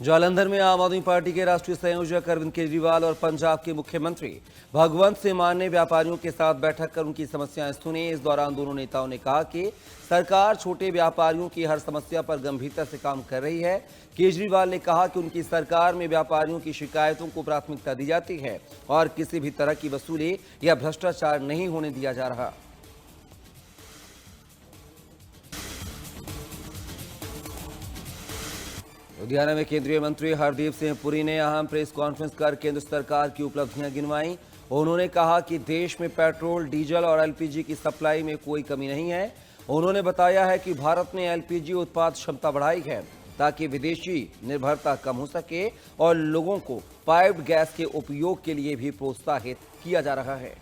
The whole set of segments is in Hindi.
जालंधर में आम आदमी पार्टी के राष्ट्रीय संयोजक अरविंद केजरीवाल और पंजाब के मुख्यमंत्री भगवंत सिंह मान ने व्यापारियों के साथ बैठक कर उनकी समस्याएं सुनी। इस दौरान दोनों नेताओं ने कहा कि सरकार छोटे व्यापारियों की हर समस्या पर गंभीरता से काम कर रही है। केजरीवाल ने कहा कि उनकी सरकार में व्यापारियों की शिकायतों को प्राथमिकता दी जाती है और किसी भी तरह की वसूली या भ्रष्टाचार नहीं होने दिया जा रहा। लुधियाना में केंद्रीय मंत्री हरदीप सिंह पुरी ने अहम प्रेस कॉन्फ्रेंस कर केंद्र सरकार की उपलब्धियां गिनवाई। उन्होंने कहा कि देश में पेट्रोल, डीजल और एलपीजी की सप्लाई में कोई कमी नहीं है। उन्होंने बताया है कि भारत ने एलपीजी उत्पाद क्षमता बढ़ाई है ताकि विदेशी निर्भरता कम हो सके और लोगों को पाइप्ड गैस के उपयोग के लिए भी प्रोत्साहित किया जा रहा है।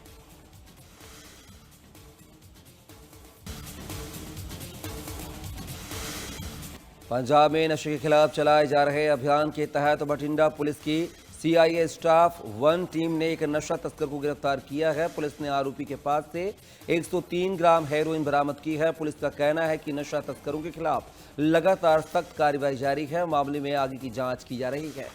पंजाब में नशे के खिलाफ चलाए जा रहे अभियान के तहत बठिंडा पुलिस की सीआईए स्टाफ 1 टीम ने एक नशा तस्कर को गिरफ्तार किया है। पुलिस ने आरोपी के पास से 103 ग्राम हेरोइन बरामद की है। पुलिस का कहना है कि नशा तस्करों के खिलाफ लगातार सख्त कार्रवाई जारी है। मामले में आगे की जांच की जा रही है।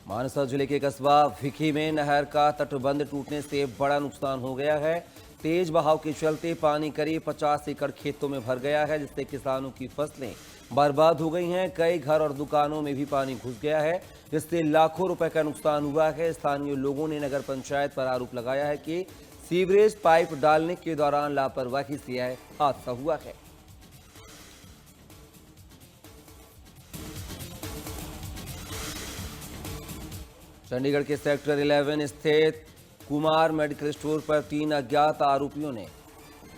मानसा जिले के कस्बा भिखी में नहर का तटबंध टूटने से बड़ा नुकसान हो गया है। तेज बहाव के चलते पानी करीब 50 एकड़ खेतों में भर गया है, जिससे किसानों की फसलें बर्बाद हो गई हैं। कई घर और दुकानों में भी पानी घुस गया है, जिससे लाखों रुपए का नुकसान हुआ है। स्थानीय लोगों ने नगर पंचायत पर आरोप लगाया है कि सीवरेज पाइप डालने के दौरान लापरवाही से यह हादसा हुआ है। चंडीगढ़ के सेक्टर 11 स्थित कुमार मेडिकल स्टोर पर 3 अज्ञात आरोपियों ने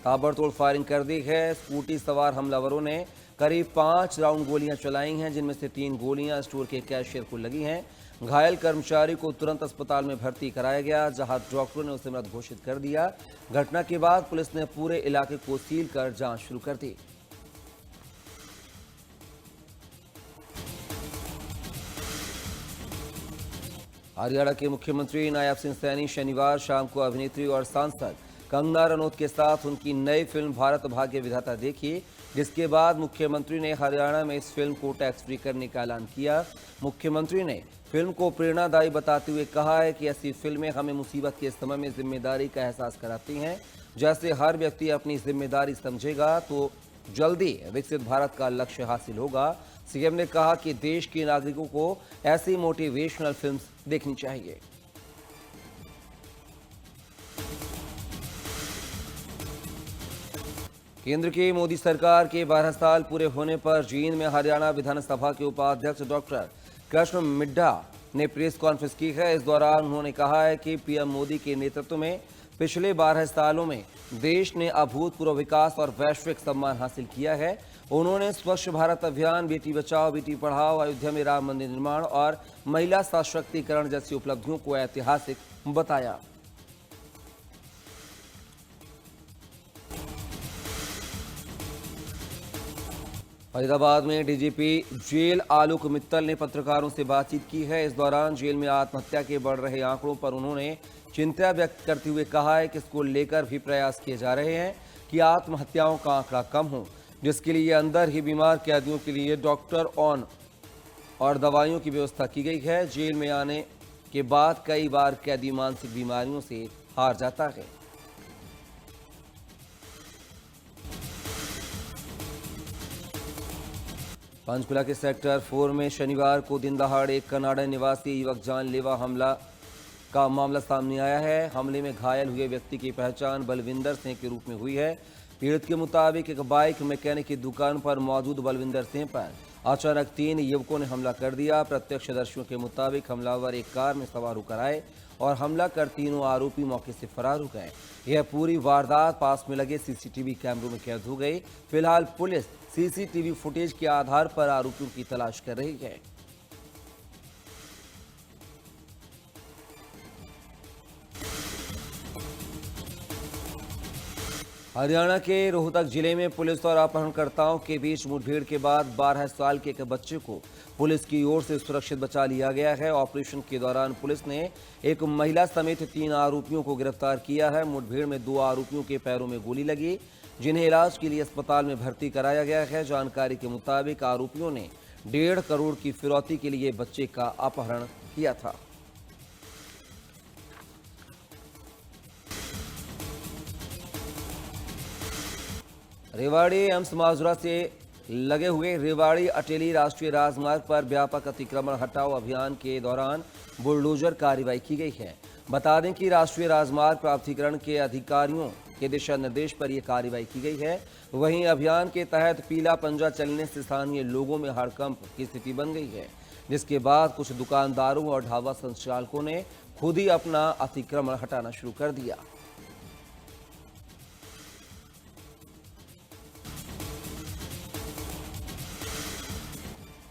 ताबड़तोड़ फायरिंग कर दी है। स्कूटी सवार हमलावरों ने करीब 5 राउंड गोलियां चलाई हैं, जिनमें से 3 गोलियां स्टोर के कैशियर को लगी हैं। घायल कर्मचारी को तुरंत अस्पताल में भर्ती कराया गया, जहां डॉक्टरों ने उसे मृत घोषित कर दिया। घटना के बाद पुलिस ने पूरे इलाके को सील कर जांच शुरू कर दी। हरियाणा के मुख्यमंत्री नायब सिंह सैनी शनिवार शाम को अभिनेत्री और सांसद कंगना रनौत के साथ उनकी नई फिल्म भारत भाग्य विधाता देखी, जिसके बाद मुख्यमंत्री ने हरियाणा में इस फिल्म को टैक्स फ्री करने का ऐलान किया। मुख्यमंत्री ने फिल्म को प्रेरणादायी बताते हुए कहा है कि ऐसी फिल्में हमें मुसीबत के समय में जिम्मेदारी का एहसास कराती हैं। जैसे हर व्यक्ति अपनी जिम्मेदारी समझेगा तो जल्दी विकसित भारत का लक्ष्य हासिल होगा। सीएम ने कहा कि देश के नागरिकों को ऐसी मोटिवेशनल फिल्म्स देखनी चाहिए। केंद्र की मोदी सरकार के 12 साल पूरे होने पर जींद में हरियाणा विधानसभा के उपाध्यक्ष डॉक्टर कृष्ण मिड्ढा ने प्रेस कॉन्फ्रेंस की है। इस दौरान उन्होंने कहा है कि पीएम मोदी के नेतृत्व में पिछले 12 सालों में देश ने अभूतपूर्व विकास और वैश्विक सम्मान हासिल किया है। उन्होंने स्वच्छ भारत अभियान, बेटी बचाओ बेटी पढ़ाओ, अयोध्या में राम मंदिर निर्माण और महिला सशक्तिकरण जैसी उपलब्धियों को ऐतिहासिक बताया। फरीदाबाद में डीजीपी जेल आलोक मित्तल ने पत्रकारों से बातचीत की है। इस दौरान जेल में आत्महत्या के बढ़ रहे आंकड़ों पर उन्होंने चिंता व्यक्त करते हुए कहा है कि इसको लेकर भी प्रयास किए जा रहे हैं कि आत्महत्याओं का आंकड़ा कम हो, जिसके लिए अंदर ही बीमार कैदियों के लिए डॉक्टर और दवाइयों की व्यवस्था की गई है। जेल में आने के बाद कई बार कैदी मानसिक बीमारियों से हार जाता है। पंचकुला के सेक्टर 4 में शनिवार को दिन दहाड़े एक कनाडा निवासी युवक जानलेवा हमला का मामला सामने आया है। हमले में घायल हुए व्यक्ति की पहचान बलविंदर सिंह के रूप में हुई है। पीड़ित के मुताबिक एक बाइक मैकेनिक की दुकान पर मौजूद बलविंदर सिंह पर अचानक 3 युवकों ने हमला कर दिया। प्रत्यक्षदर्शियों के मुताबिक हमलावर एक कार में सवार होकर आए और हमला कर तीनों आरोपी मौके से फरार हो गए। यह पूरी वारदात पास में लगे सीसीटीवी कैमरों में कैद हो गई। फिलहाल पुलिस सीसीटीवी फुटेज के आधार पर आरोपियों की तलाश कर रही है। हरियाणा के रोहतक जिले में पुलिस और अपहरणकर्ताओं के बीच मुठभेड़ के बाद 12 साल के एक बच्चे को पुलिस की ओर से सुरक्षित बचा लिया गया है। ऑपरेशन के दौरान पुलिस ने एक महिला समेत 3 आरोपियों को गिरफ्तार किया है। मुठभेड़ में 2 आरोपियों के पैरों में गोली लगी, जिन्हें इलाज के लिए अस्पताल में भर्ती कराया गया है। जानकारी के मुताबिक आरोपियों ने 1.5 करोड़ की फिरौती के लिए बच्चे का अपहरण किया था। रेवाड़ी एम्स माजरा से लगे हुए रेवाड़ी अटेली राष्ट्रीय राजमार्ग पर व्यापक अतिक्रमण हटाओ अभियान के दौरान बुलडोजर कार्रवाई की गई है। बता दें कि राष्ट्रीय राजमार्ग प्राधिकरण के अधिकारियों के दिशा निर्देश पर यह कार्रवाई की गई है। वहीं अभियान के तहत पीला पंजा चलने से स्थानीय लोगों में हड़कंप की स्थिति बन गई है, जिसके बाद कुछ दुकानदारों और ढाबा संचालकों ने खुद ही अपना अतिक्रमण हटाना शुरू कर दिया।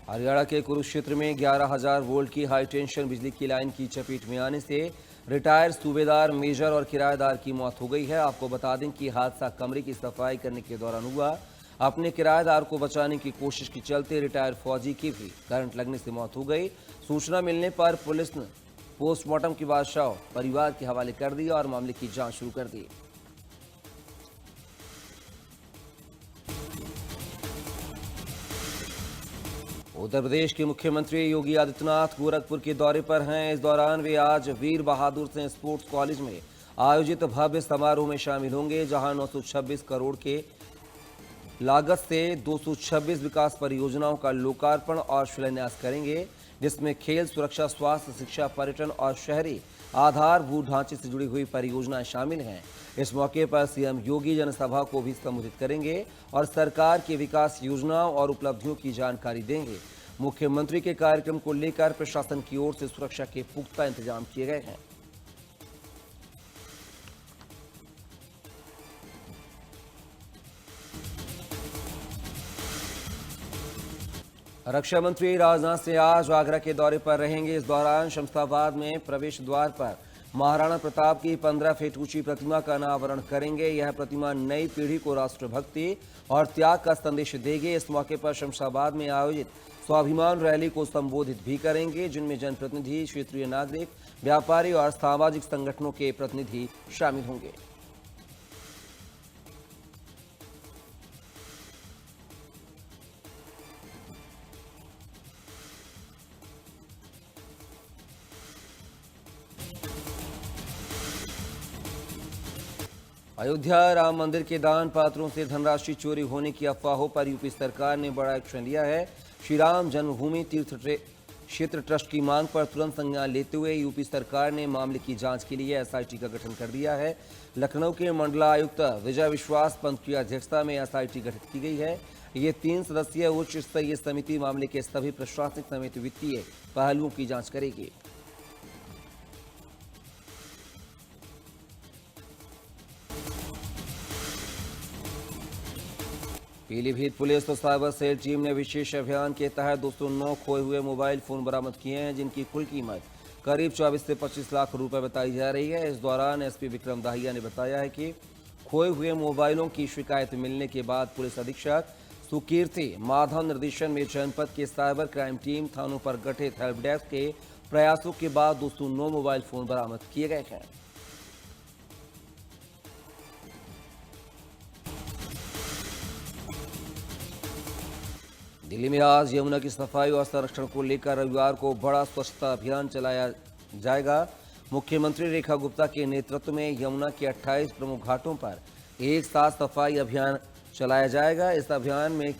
हरियाणा के कुरुक्षेत्र में 11,000 वोल्ट की हाई टेंशन बिजली की लाइन की चपेट में आने से रिटायर्ड सूबेदार मेजर और किराएदार की मौत हो गई है। आपको बता दें कि हादसा कमरे की सफाई करने के दौरान हुआ। अपने किराएदार को बचाने की कोशिश के चलते रिटायर्ड फौजी की भी करंट लगने से मौत हो गई। सूचना मिलने पर पुलिस ने पोस्टमार्टम के बाद शव परिवार के हवाले कर दिया और मामले की जांच शुरू कर दी। उत्तर प्रदेश के मुख्यमंत्री योगी आदित्यनाथ गोरखपुर के दौरे पर हैं। इस दौरान वे आज वीर बहादुर सिंह स्पोर्ट्स कॉलेज में आयोजित भव्य समारोह में शामिल होंगे, जहां 926 करोड़ के लागत से 226 विकास परियोजनाओं का लोकार्पण और शिलान्यास करेंगे, जिसमें खेल, सुरक्षा, स्वास्थ्य, शिक्षा, पर्यटन और शहरी आधारभूत ढांचे से जुड़ी हुई परियोजनाएं शामिल हैं। इस मौके पर सीएम योगी जनसभा को भी संबोधित करेंगे और सरकार की विकास योजनाओं और उपलब्धियों की जानकारी देंगे। मुख्यमंत्री के कार्यक्रम को लेकर प्रशासन की ओर से सुरक्षा के पुख्ता इंतजाम किए गए हैं। रक्षा मंत्री राजनाथ सिंह आज आगरा के दौरे पर रहेंगे। इस दौरान शमशाबाद में प्रवेश द्वार पर महाराणा प्रताप की 15 फीट ऊंची प्रतिमा का अनावरण करेंगे। यह प्रतिमा नई पीढ़ी को राष्ट्रभक्ति और त्याग का संदेश देगी। इस मौके पर शमशाबाद में आयोजित स्वाभिमान रैली को संबोधित भी करेंगे, जिनमें जनप्रतिनिधि, क्षेत्रीय नागरिक, व्यापारी और सामाजिक संगठनों के प्रतिनिधि शामिल होंगे। अयोध्या राम मंदिर के दान पात्रों से धनराशि चोरी होने की अफवाहों पर यूपी सरकार ने बड़ा एक्शन लिया है। श्री राम जन्मभूमि तीर्थ क्षेत्र ट्रस्ट की मांग पर तुरंत संज्ञान लेते हुए यूपी सरकार ने मामले की जांच के लिए एसआईटी का गठन कर दिया है। लखनऊ के मंडलायुक्त विजय विश्वास पंत की अध्यक्षता में एसआईटी गठित की गई है। ये 3 सदस्यीय उच्च स्तरीय समिति मामले के सभी प्रशासनिक समेत वित्तीय पहलुओं की जांच करेगी। पीलीभीत पुलिस और साइबर सेल टीम ने विशेष अभियान के तहत 209 खोए हुए मोबाइल फोन बरामद किए हैं, जिनकी कुल कीमत करीब 24 से 25 लाख रुपए बताई जा रही है। इस दौरान एसपी विक्रम दाहिया ने बताया है कि खोए हुए मोबाइलों की शिकायत मिलने के बाद पुलिस अधीक्षक सुकीर्ति माधव निर्देशन में जनपद के साइबर क्राइम टीम थानों पर गठित हेल्प डेस्क के प्रयासों के बाद 209 मोबाइल फोन बरामद किए गए हैं। दिल्ली में आज यमुना की सफाई और संरक्षण को लेकर रविवार को बड़ा स्वच्छता अभियान चलाया जाएगा। मुख्यमंत्री रेखा गुप्ता के नेतृत्व में यमुना के 28 प्रमुख घाटों पर एक साथ सफाई अभियान चलाया जाएगा। इस अभियान में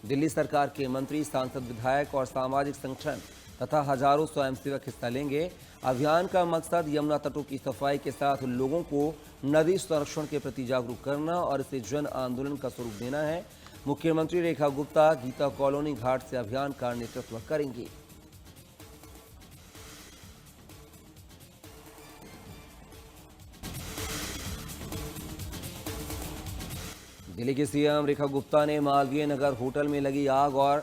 दिल्ली सरकार के मंत्री, सांसद, विधायक और सामाजिक संगठन तथा हजारों स्वयंसेवक हिस्सा लेंगे। अभियान का मकसद यमुना तटों की सफाई के साथ लोगों को नदी संरक्षण के प्रति जागरूक करना और इसे जन आंदोलन का स्वरूप देना है। मुख्यमंत्री रेखा गुप्ता गीता कॉलोनी घाट से अभियान का नेतृत्व करेंगी। दिल्ली के सीएम रेखा गुप्ता ने मालवीय नगर होटल में लगी आग और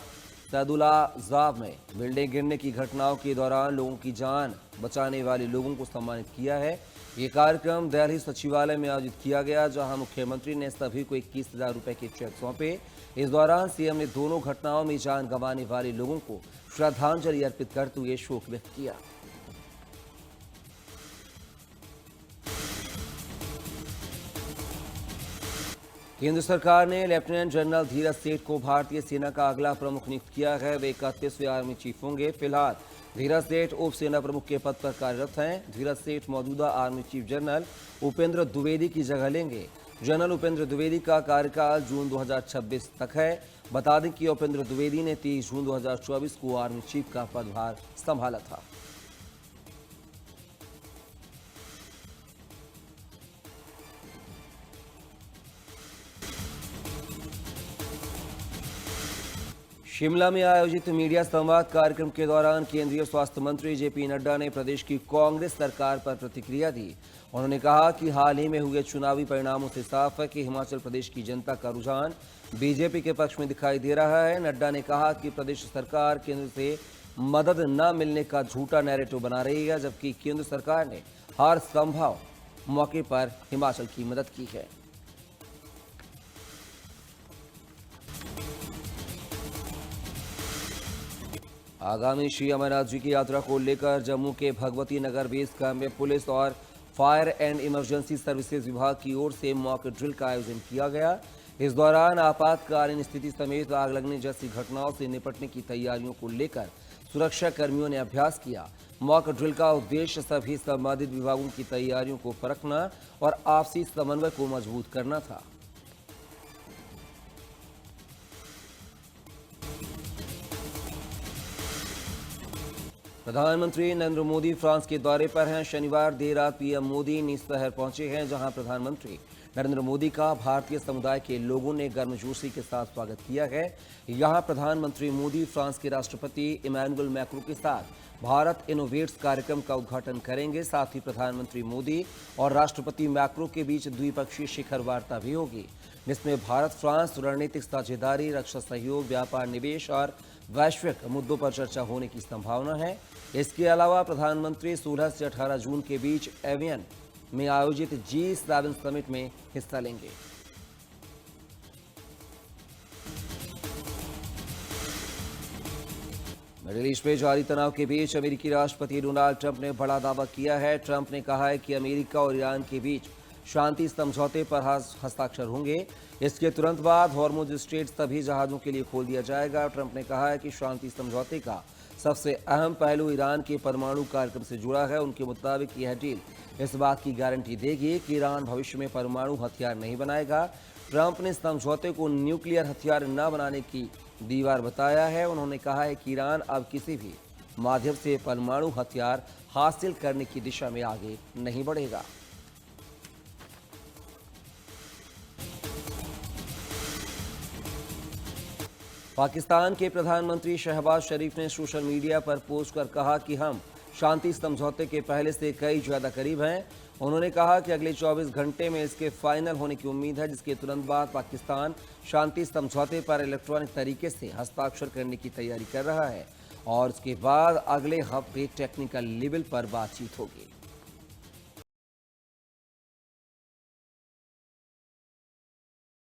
सैदुलाजाब में बिल्डिंग गिरने की घटनाओं के दौरान लोगों की जान बचाने वाले लोगों को सम्मानित किया है। ये कार्यक्रम दिल्ली सचिवालय में आयोजित किया गया, जहां मुख्यमंत्री ने सभी को 21,000 रुपए के चेक सौंपे। इस दौरान सीएम ने दोनों घटनाओं में जान गंवाने वाले लोगों को श्रद्धांजलि अर्पित करते हुए शोक व्यक्त किया। केंद्र सरकार ने लेफ्टिनेंट जनरल धीरज सेठ को भारतीय सेना का अगला प्रमुख नियुक्त किया है। वे 31वें आर्मी चीफ होंगे। फिलहाल धीरज सेठ उप सेना प्रमुख के पद पर कार्यरत हैं। धीरज सेठ मौजूदा army chief general Upendra Dwivedi की जगह लेंगे। जनरल उपेंद्र द्विवेदी का कार्यकाल जून 2026 तक है। बता दें कि उपेंद्र द्विवेदी ने 30 जून 2024 को आर्मी चीफ का पदभार संभाला था। शिमला में आयोजित मीडिया संवाद कार्यक्रम के दौरान केंद्रीय स्वास्थ्य मंत्री जेपी नड्डा ने प्रदेश की कांग्रेस सरकार पर प्रतिक्रिया दी। उन्होंने कहा कि हाल ही में हुए चुनावी परिणामों से साफ है कि हिमाचल प्रदेश की जनता का रुझान बीजेपी के पक्ष में दिखाई दे रहा है। नड्डा ने कहा कि प्रदेश सरकार केंद्र से मदद न मिलने का झूठा नैरेटिव बना रही है, जबकि केंद्र सरकार ने हर संभव मौके पर हिमाचल की मदद की है। आगामी श्री अमरनाथ जी की यात्रा को लेकर जम्मू के भगवती नगर बेस कैंप में पुलिस और फायर एंड इमरजेंसी सर्विसेज विभाग की ओर से मॉक ड्रिल का आयोजन किया गया। इस दौरान आपातकालीन स्थिति समेत आग लगने जैसी घटनाओं से निपटने की तैयारियों को लेकर सुरक्षा कर्मियों ने अभ्यास किया। मॉक ड्रिल का उद्देश्य सभी संबंधित विभागों की तैयारियों को परखना और आपसी समन्वय को मजबूत करना था। प्रधानमंत्री नरेंद्र मोदी फ्रांस के दौरे पर हैं। शनिवार देर रात पीएम मोदी निज शहर पहुंचे हैं, जहां प्रधानमंत्री नरेंद्र मोदी का भारतीय समुदाय के लोगों ने गर्मजोशी के साथ स्वागत किया है। यहां प्रधानमंत्री मोदी फ्रांस के राष्ट्रपति इमैनुअल मैक्रों के साथ भारत इनोवेट्स कार्यक्रम का उद्घाटन करेंगे। साथ ही प्रधानमंत्री मोदी और राष्ट्रपति मैक्रों के बीच द्विपक्षीय शिखर वार्ता भी होगी, जिसमें भारत फ्रांस रणनीतिक साझेदारी, रक्षा सहयोग, व्यापार, निवेश और वैश्विक मुद्दों पर चर्चा होने की संभावना है। इसके अलावा प्रधानमंत्री 16 से 18 जून के बीच एवियन में आयोजित G7 समिट में हिस्सा लेंगे। मिडिल ईस्ट में जारी तनाव के बीच अमेरिकी राष्ट्रपति डोनाल्ड ट्रंप ने बड़ा दावा किया है। ट्रंप ने कहा है कि अमेरिका और ईरान के बीच शांति समझौते पर हस्ताक्षर होंगे। इसके तुरंत बाद हॉर्मुज स्ट्रेट सभी जहाजों के लिए खोल दिया जाएगा। ट्रंप ने कहा है कि शांति समझौते का सबसे अहम पहलू ईरान के परमाणु कार्यक्रम से जुड़ा है। उनके मुताबिक यह डील इस बात की गारंटी देगी कि ईरान भविष्य में परमाणु हथियार नहीं बनाएगा। ट्रंप ने समझौते को न्यूक्लियर हथियार न बनाने की दीवार बताया है। उन्होंने कहा है कि ईरान अब किसी भी माध्यम से परमाणु हथियार हासिल करने की दिशा में आगे नहीं बढ़ेगा। पाकिस्तान के प्रधानमंत्री शहबाज शरीफ ने सोशल मीडिया पर पोस्ट कर कहा कि हम शांति समझौते के पहले से कई ज़्यादा करीब हैं। उन्होंने कहा कि अगले 24 घंटे में इसके फाइनल होने की उम्मीद है, जिसके तुरंत बाद पाकिस्तान शांति समझौते पर इलेक्ट्रॉनिक तरीके से हस्ताक्षर करने की तैयारी कर रहा है और उसके बाद अगले हफ्ते टेक्निकल लेवल पर बातचीत होगी।